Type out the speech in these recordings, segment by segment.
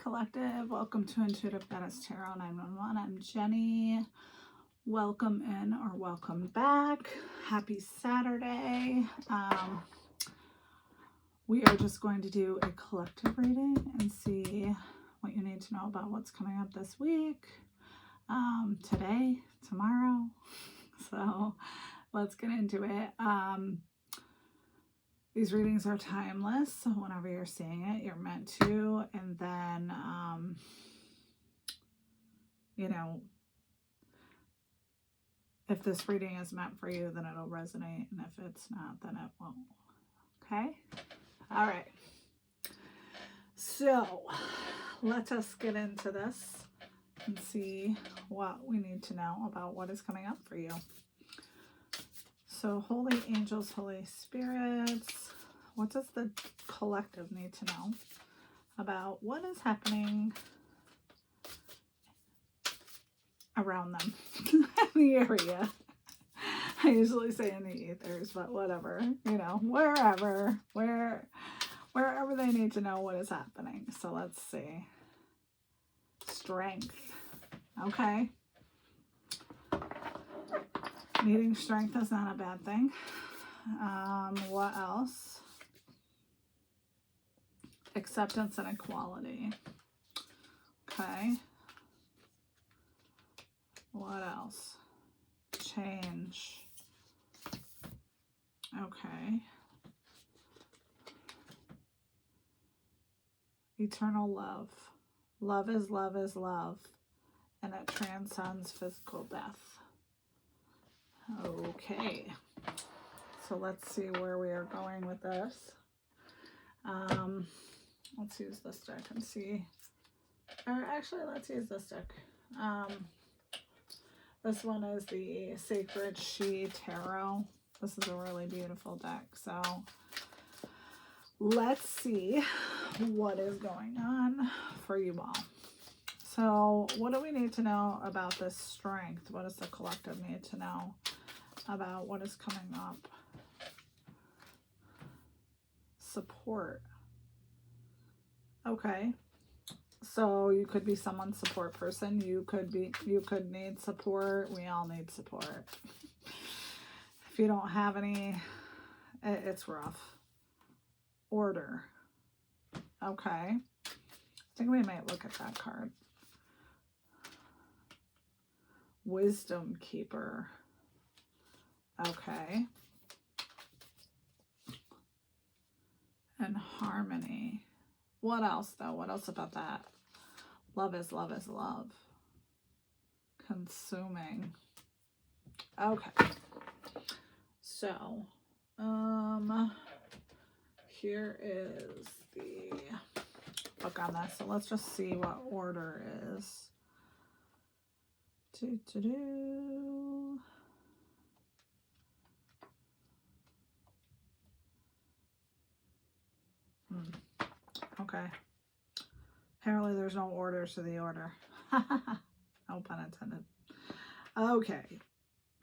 Collective. Welcome to Intuitive Goddess Tarot 911. I'm Jenny. Welcome in or welcome back. Happy Saturday. We are just going to do a collective reading and see what you need to know about what's coming up this week, today, tomorrow. So let's get into it. These readings are timeless, so whenever you're seeing it, you're meant to. And then, if this reading is meant for you, then it'll resonate. And if it's not, then it won't. Okay? All right. So let us get into this and see what we need to know about what is coming up for you. So, holy angels, holy spirits, what does the collective need to know about what is happening around them in the area? I usually say in the ethers, but whatever, wherever they need to know what is happening. So let's see. Strength. Okay. Needing strength is not a bad thing. What else? Acceptance and equality. Okay. What else? Change. Okay. Eternal love. Love is love is love, and it transcends physical death. Okay, so let's see where we are going with this. Let's use this deck and see, or actually let's use this deck. This one is the Sacred She Tarot. This is a really beautiful deck, so let's see what is going on for you all. So what do we need to know about this strength? What does the collective need to know about what is coming up? Support. Okay. So you could be someone's support person. You could need support. We all need support. If you don't have any, it's rough. Order. Okay. I think we might look at that card. Wisdom Keeper. Okay. And harmony. What else though? What else about that? Love is love is love. Consuming. Okay. So, here is the book on this. So let's just see what order is. Okay. Apparently there's no order to the order. No pun intended. Okay.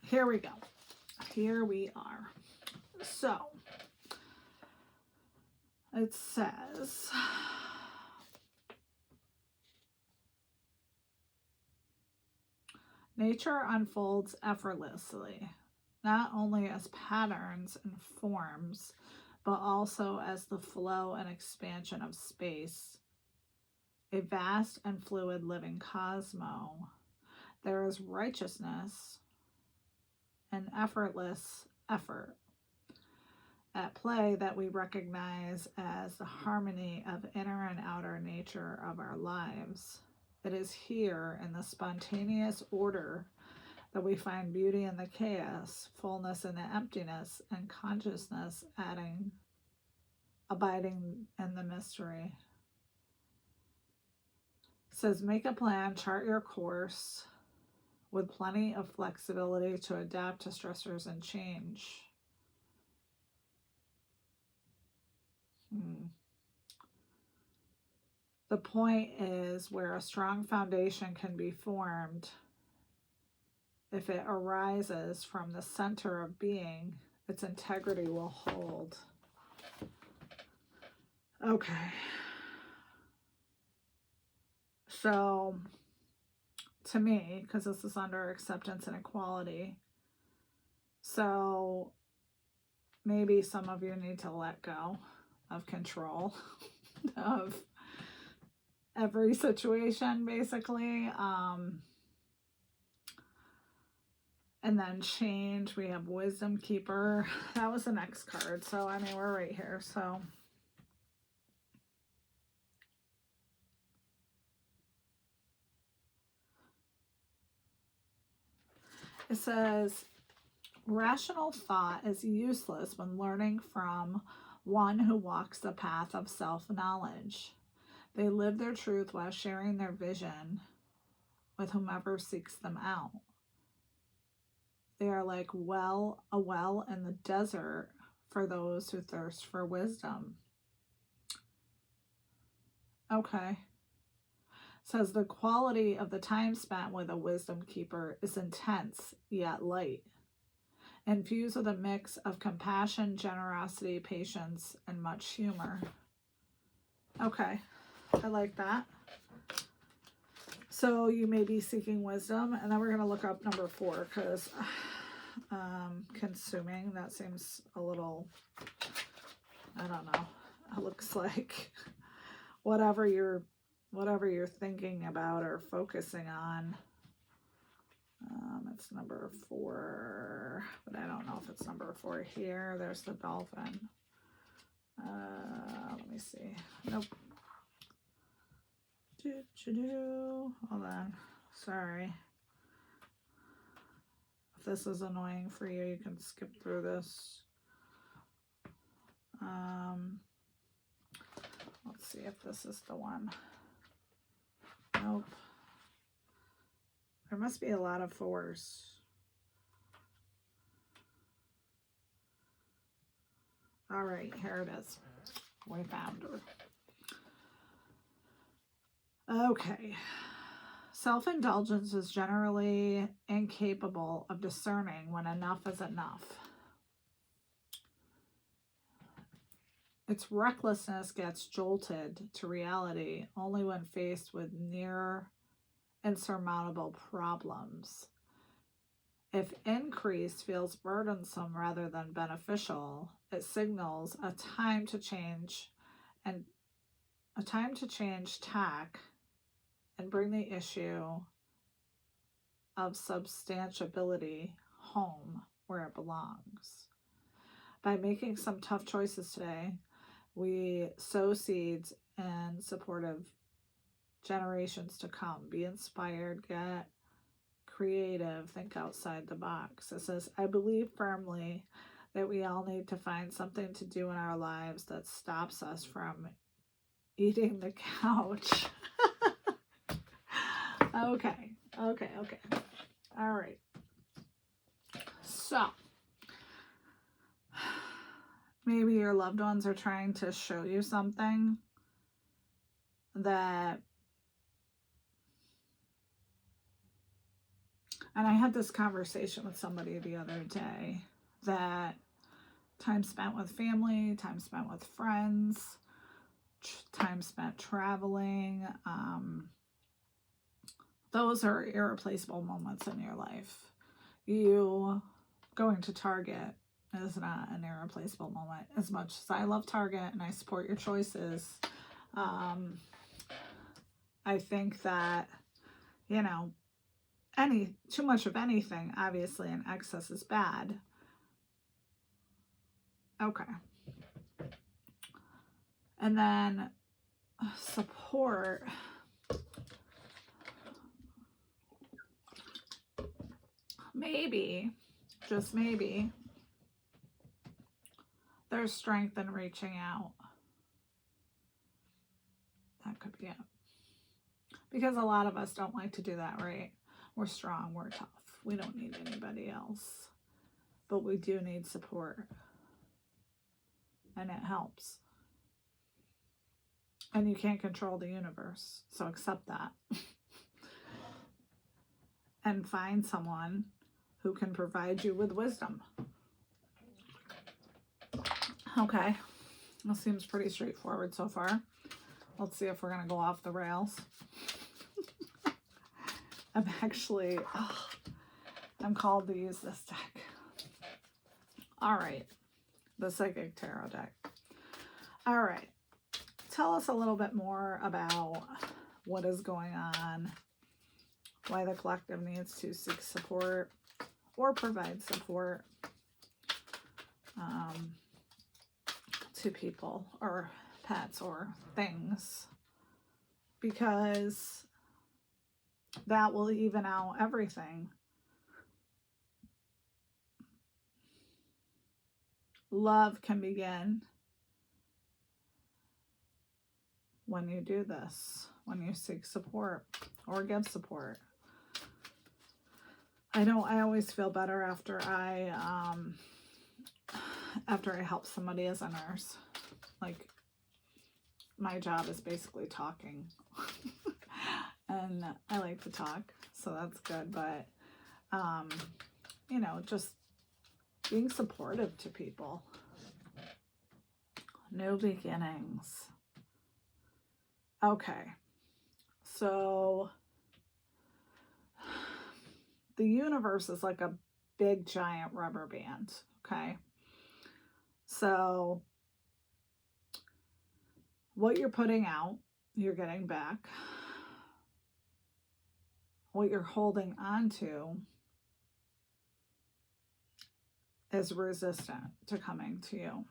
Here we go. Here we are. So, it says, nature unfolds effortlessly, not only as patterns and forms, but also as the flow and expansion of space, a vast and fluid living cosmos. There is righteousness and effortless effort at play that we recognize as the harmony of inner and outer nature of our lives. It is here in the spontaneous order that we find beauty in the chaos, fullness in the emptiness, and consciousness abiding in the mystery. It says, make a plan, chart your course with plenty of flexibility to adapt to stressors and change. The point is where a strong foundation can be formed if it arises from the center of being, its integrity will hold. Okay. So, to me, because this is under acceptance and equality, so maybe some of you need to let go of control of every situation, basically. And then change, we have Wisdom Keeper. That was the next card. So, I mean, we're right here. So, it says, rational thought is useless when learning from one who walks the path of self-knowledge. They live their truth while sharing their vision with whomever seeks them out. They are like a well in the desert for those who thirst for wisdom. Okay. It says the quality of the time spent with a wisdom keeper is intense yet light, infused with a mix of compassion, generosity, patience, and much humor. Okay, I like that. So you may be seeking wisdom, and then we're going to look up number 4 because consuming, that seems a little, I don't know. It looks like whatever you're thinking about or focusing on. It's number 4, but I don't know if it's number 4 here. There's the dolphin. Let me see. Nope. Hold on. Sorry. If this is annoying for you, you can skip through this. Let's see if this is the one. Nope. There must be a lot of 4s. All right, here it is. We found her. Okay. Self-indulgence is generally incapable of discerning when enough is enough. Its recklessness gets jolted to reality only when faced with near insurmountable problems. If increase feels burdensome rather than beneficial, it signals a time to change tack and bring the issue of substantiability home where it belongs. By making some tough choices today, we sow seeds in supportive generations to come. Be inspired, get creative, think outside the box. It says, I believe firmly that we all need to find something to do in our lives that stops us from eating the couch. Okay. All right. So, maybe your loved ones are trying to show you something that, and I had this conversation with somebody the other day, that time spent with family, time spent with friends, time spent traveling, those are irreplaceable moments in your life. You going to Target is not an irreplaceable moment. As much as I love Target and I support your choices, I think that, too much of anything, obviously, in excess is bad. Okay. And then support. Maybe, just maybe, there's strength in reaching out. That could be it. Because a lot of us don't like to do that, right? We're strong, we're tough. We don't need anybody else. But we do need support. And it helps. And you can't control the universe. So accept that. And find someone who can provide you with wisdom. Okay. That seems pretty straightforward so far. Let's see if we're going to go off the rails. I'm called to use this deck. All right, the Psychic Tarot deck. All right, tell us a little bit more about what is going on, why the collective needs to seek support or provide support to people or pets or things, because that will even out everything. Love can begin when you do this, when you seek support or give support. I know I always feel better after I help somebody as a nurse. Like, my job is basically talking. And I like to talk, so that's good. But, you know, just being supportive to people. New beginnings. Okay. So the universe is like a big giant rubber band. Okay. So what you're putting out, you're getting back. What you're holding on to is resistant to coming to you.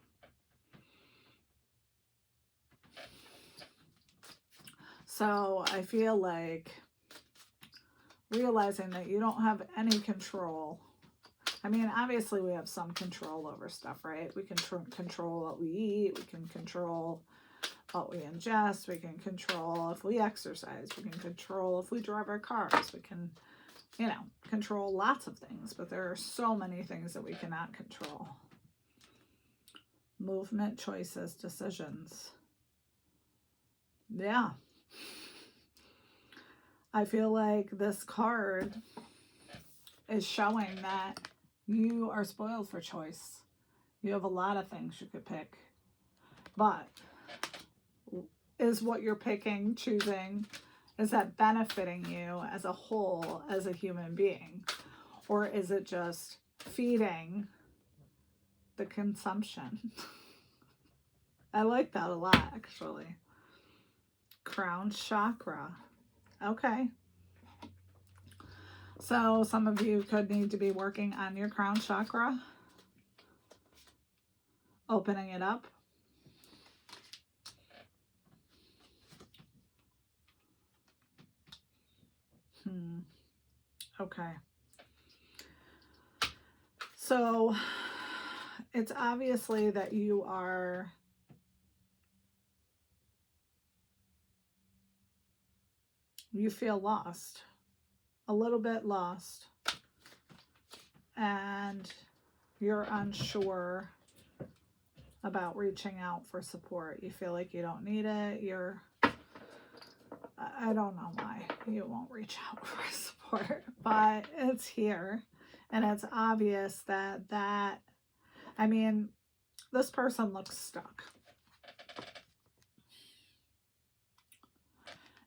So I feel like realizing that you don't have any control. I mean, obviously we have some control over stuff, right? We can control what we eat. We can control what we ingest. We can control if we exercise. We can control if we drive our cars. We can, you know, control lots of things, but there are so many things that we cannot control. Movement, choices, decisions. Yeah. I feel like this card is showing that you are spoiled for choice. You have a lot of things you could pick, but is what you're picking, choosing, is that benefiting you as a whole, as a human being? Or is it just feeding the consumption? I like that a lot, actually. Crown chakra. Okay. So some of you could need to be working on your crown chakra, opening it up. Okay. So it's obviously that you feel lost, a little bit lost, and you're unsure about reaching out for support. You feel like you don't need it. I don't know why you won't reach out for support, but it's here. And it's obvious that I mean, this person looks stuck.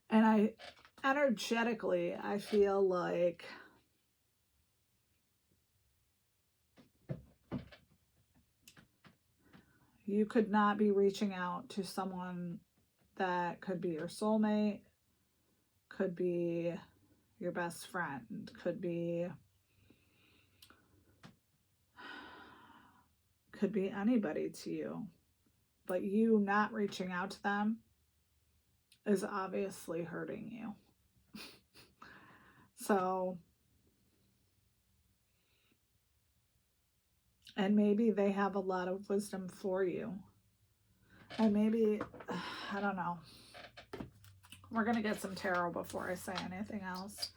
And energetically, I feel like you could not be reaching out to someone that could be your soulmate, could be your best friend, could be anybody to you. But you not reaching out to them is obviously hurting you. So, and maybe they have a lot of wisdom for you. And maybe, I don't know. We're going to get some tarot before I say anything else,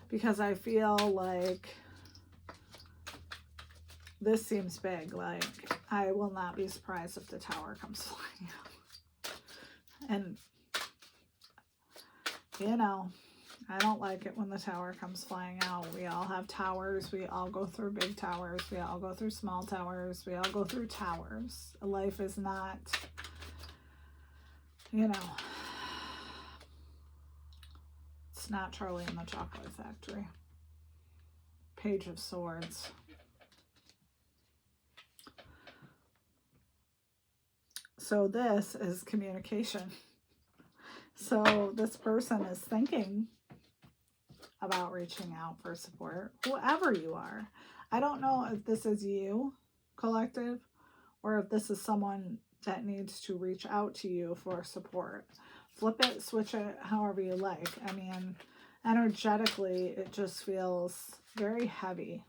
because I feel like this seems big. Like, I will not be surprised if the tower comes flying out. And, you know, I don't like it when the tower comes flying out. We all have towers. We all go through big towers. We all go through small towers. We all go through towers. Life is not, you know, Swords, not Charlie and the Chocolate Factory. Page of Swords. So this is communication. So this person is thinking about reaching out for support, whoever you are. I don't know if this is you, collective, or if this is someone that needs to reach out to you for support. Flip it, switch it, however you like. I mean, energetically, it just feels very heavy.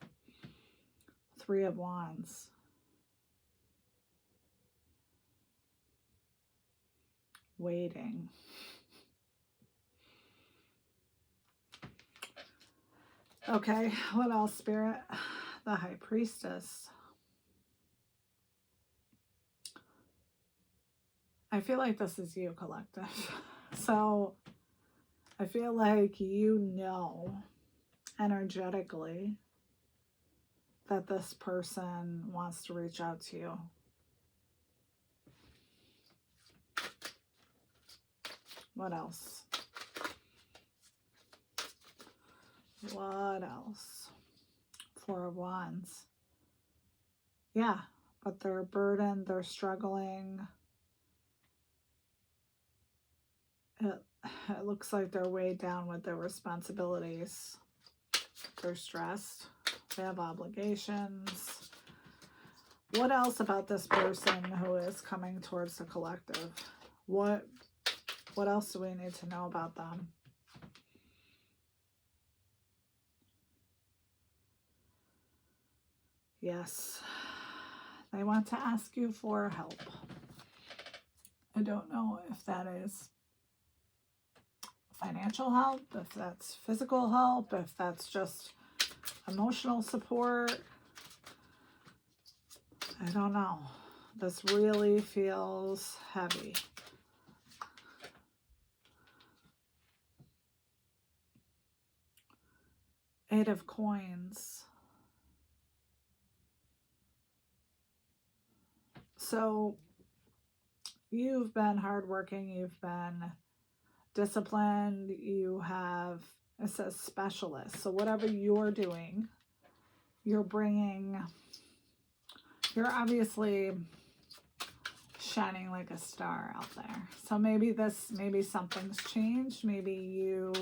3 of Wands. Waiting. Okay, what else, Spirit? The High Priestess. I feel like this is you, collective. So I feel like you know energetically that this person wants to reach out to you. What else? What else? 4 of Wands. Yeah, but they're burdened, they're struggling. It looks like they're weighed down with their responsibilities. They're stressed. They have obligations. What else about this person who is coming towards the collective? What else do we need to know about them? Yes, they want to ask you for help. I don't know if that is financial help, if that's physical help, if that's just emotional support. I don't know. This really feels heavy. Eight of Coins. So you've been hardworking, you've been disciplined, you have, it says specialist. So whatever you're doing, you're bringing, you're obviously shining like a star out there. So maybe something's changed. Maybe you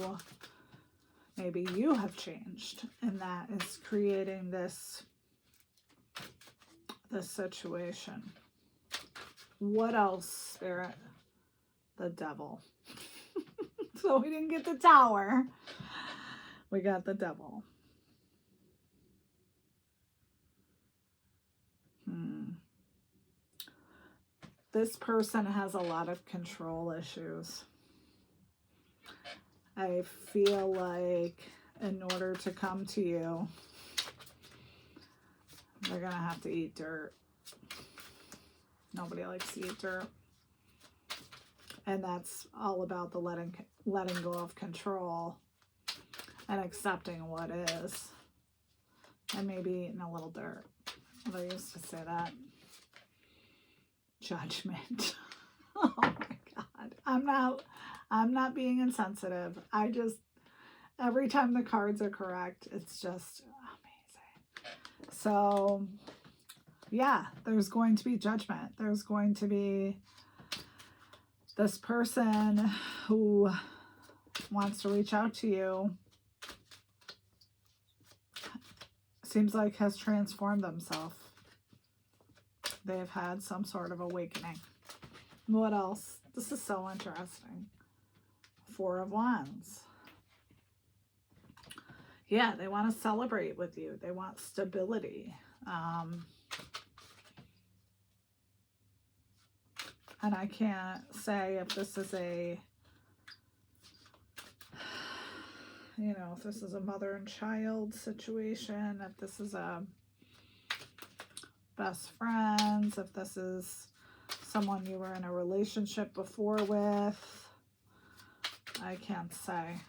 have changed, and that is creating this situation. What else, Spirit? The Devil. So we didn't get the Tower. We got the Devil. This person has a lot of control issues. I feel like in order to come to you, they're going to have to eat dirt. Nobody likes to eat dirt. And that's all about the letting go of control and accepting what is. And maybe eating a little dirt. They used to say that. Judgment. Oh my God. I'm not being insensitive. Every time the cards are correct, it's just amazing. So yeah, there's going to be judgment. There's going to be this person who wants to reach out to you. Seems like has transformed themselves. They've had some sort of awakening. What else? This is so interesting. 4 of Wands. Yeah, they want to celebrate with you. They want stability. And I can't say if this is if this is a mother and child situation, if this is a best friends, if this is someone you were in a relationship before with. I can't say.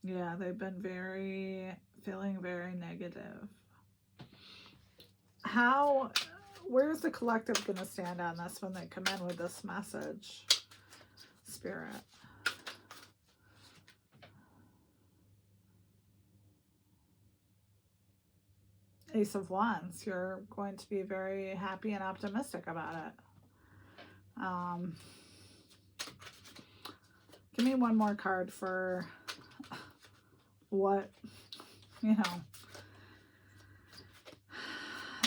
Yeah, they've been feeling very negative. Where's the collective going to stand on this when they come in with this message, Spirit? Ace of Wands. You're going to be very happy and optimistic about it. Give me one more card for what, you know,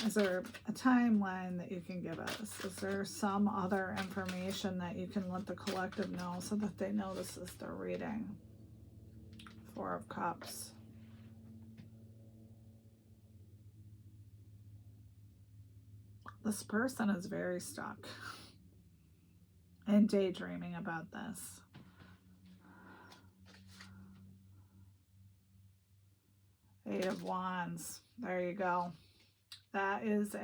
is there a timeline that you can give us? Is there some other information that you can let the collective know so that they know this is their reading? Four of Cups. This person is very stuck and daydreaming about this. Eight of Wands. There you go. That is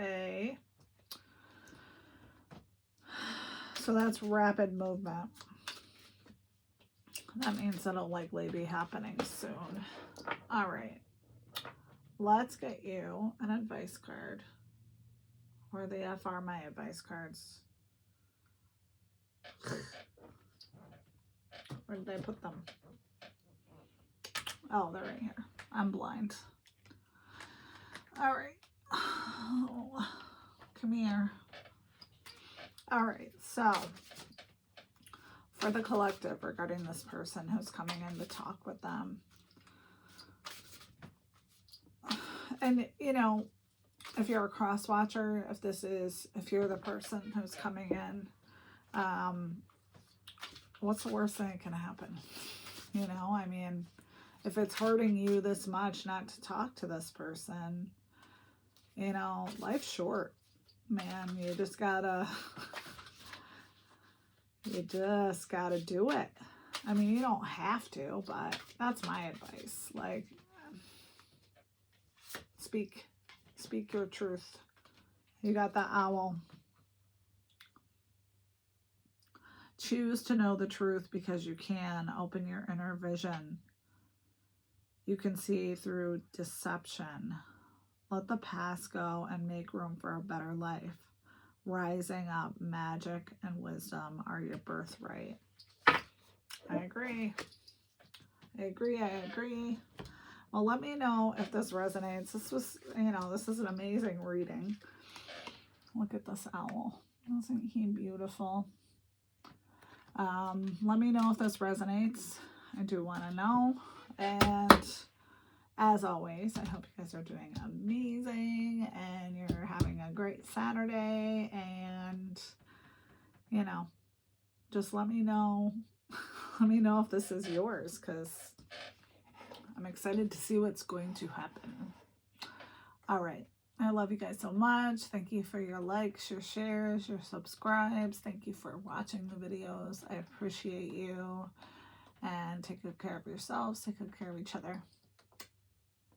so that's rapid movement. That means it'll likely be happening soon. All right. Let's get you an advice card. Where the F are my advice cards? Where did I put them? Oh, they're right here. I'm blind. All right. Oh, come here. All right. So, for the collective regarding this person who's coming in to talk with them. And, you know, if you're a cross watcher, if you're the person who's coming in, what's the worst thing that can happen? You know, I mean, if it's hurting you this much not to talk to this person, you know, life's short, man. You just gotta do it. I mean, you don't have to, but that's my advice. Like, speak your truth. You got the Owl. Choose to know the truth because you can. Open your inner vision. You can see through deception. Let the past go and make room for a better life. Rising up, magic and wisdom are your birthright. I agree. Well, let me know if this resonates. This was, you know, this is an amazing reading. Look at this owl. Isn't he beautiful? Let me know if this resonates. I do want to know. And as always, I hope you guys are doing amazing and you're having a great Saturday. And, you know, just let me know. Let me know if this is yours, because I'm excited to see what's going to happen. All right. I love you guys so much. Thank you for your likes, your shares, your subscribes. Thank you for watching the videos. I appreciate you. And take good care of yourselves. Take good care of each other.